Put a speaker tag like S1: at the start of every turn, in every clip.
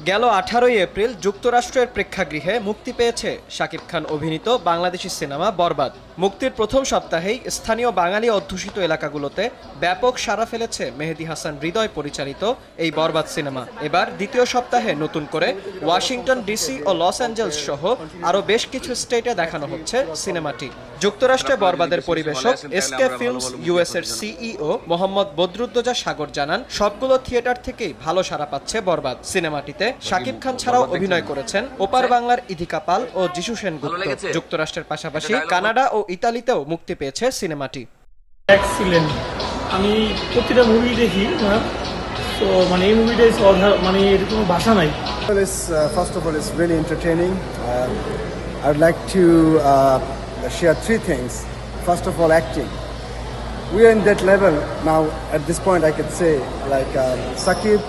S1: গেল 18 এপ্রিল যুক্তরাষ্ট্রের প্রেক্ষাগৃহে মুক্তি পেয়েছে শাকিব খান অভিনীত বাংলাদেশি সিনেমা বরবাদ। মুক্তির প্রথম সপ্তাহেই স্থানীয় বাঙালি অধ্যুষিত এলাকাগুলোতে ব্যাপক সাড়া ফেলেছে মেহেদী হাসান হৃদয় পরিচালিত এই বরবাদ সিনেমা। এবার দ্বিতীয় সপ্তাহে নতুন করে ওয়াশিংটন ডিসি ও লস অ্যাঞ্জেলস সহ আরও বেশ কিছু স্টেটে দেখানো হচ্ছে সিনেমাটি। যুক্তরাষ্ট্রে বরবাদের পরিবেশক এসকে ফিল্মস ইউএস এর সিইও মোহাম্মদ বদরুদ্দোজা সাগর জানান, সবগুলো থিয়েটার থেকেই ভালো সাড়া পাচ্ছে বরবাদ সিনেমাটিতে। শাকিব খান ছাড়াও অভিনয় করেছেন ওপার বাংলার ইধিকা পাল ও যিশু সেনগুপ্ত। যুক্তরাষ্ট্রের পাশাপাশি কানাডা ও ইতালিতেও মুক্তি পেয়েছে সিনেমাটি।
S2: এক্সিলেন্ট, আমি প্রতিটা মুভি দেখি না, তো মানে এই মুভিটা মানে এর কোনো ভাষা নাই।
S3: First of all, it's really entertaining. I would like to share three things. First of all, acting. We are in that level now. At this point, I could say, like Sakib,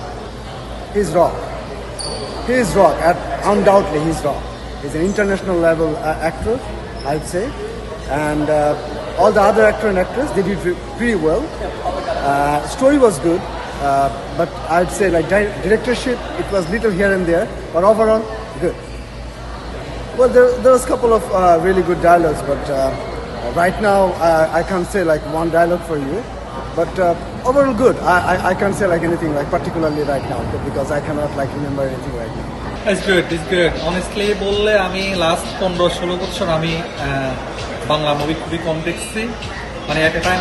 S3: he's raw. He is raw. Undoubtedly, he's raw. He's an international level actor, I'd say, and all the other actor and actress, they did pretty well. Story was good, but I'd say like directorship, it was little here and there, but overall, good. Well, there was a couple of really good dialogues, but right now I can't say like one dialogue for you. But overall good. I can't say like anything like particularly right now because I cannot like remember anything right now.
S4: It's good. Honestly, বললে আমি last 15-16 বছর আমি Bangla movie খুবই কম দেখছি। মানে এট এ time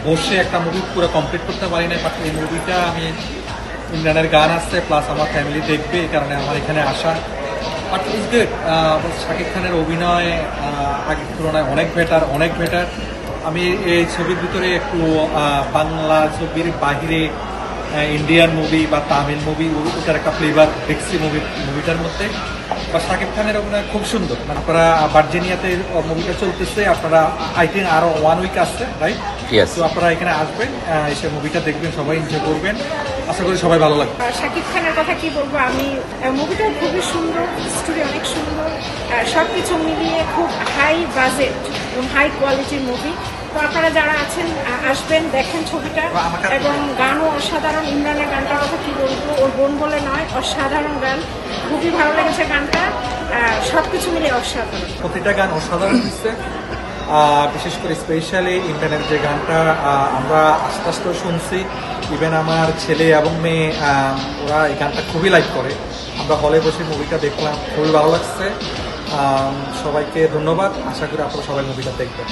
S4: বসে একটা movie পুরো কমপ্লিট করতে পারি না। বাট এই মুভিটা আমি ইমরানের গান আসছে প্লাস আমার ফ্যামিলি দেখবে, এই কারণে আমার এখানে আসা। But it's good. শাকিব খানের অভিনয় আগের তুলনায় অনেক বেটার। আমি এই ছবির ভিতরে একটু বাংলা ছবির বাহিরে ইন্ডিয়ান মুভি বা তামিল মুভি ওটার একটা ফ্লেভার দেখছি মুভিটার মধ্যে। বা শাকিব খানের অভিনয় খুব সুন্দর। আপনারা ভার্জিনিয়াতে মুভিটা চলতেছে, আপনারা আই থিঙ্ক আরো 1 উইক আসছে, রাইট? তো আপনারা এখানে আসবেন, এসে মুভিটা দেখবেন, সবাই এনজয় করবেন। আশা করি সবাই ভালো লাগবে।
S5: শাকিব খানের কথা কি বলবো, আমি মুভিটা খুবই সুন্দর, স্টোরি অনেক সুন্দর, সবকিছু মিলিয়ে খুব হাই বাজেট এবং হাই কোয়ালিটির মুভি। তো আপনারা যারা আছেন আসবেন, দেখেন ছবিটা, এবং গানও অসাধারণ। ইমরানের গানটার কথা কি বলবো, ওর বোন বলে নয়, অসাধারণ গান, খুবই ভালো লেগেছে গানটা, সবকিছু মিলিয়ে অসাধারণ।
S4: প্রতিটা গান অসাধারণ হচ্ছে, বিশেষ করে স্পেশালি ইমরানের যে গানটা আমরা আস্তে আস্তে শুনছি, ইভেন আমার ছেলে এবং মেয়ে ওরা এই গানটা খুবই লাইক করে। আমরা হলে বসে মুভিটা দেখলাম, খুবই ভালো লাগছে। সবাইকে ধন্যবাদ। আশা করি আপনারা সবাই মুভিটা দেখবেন।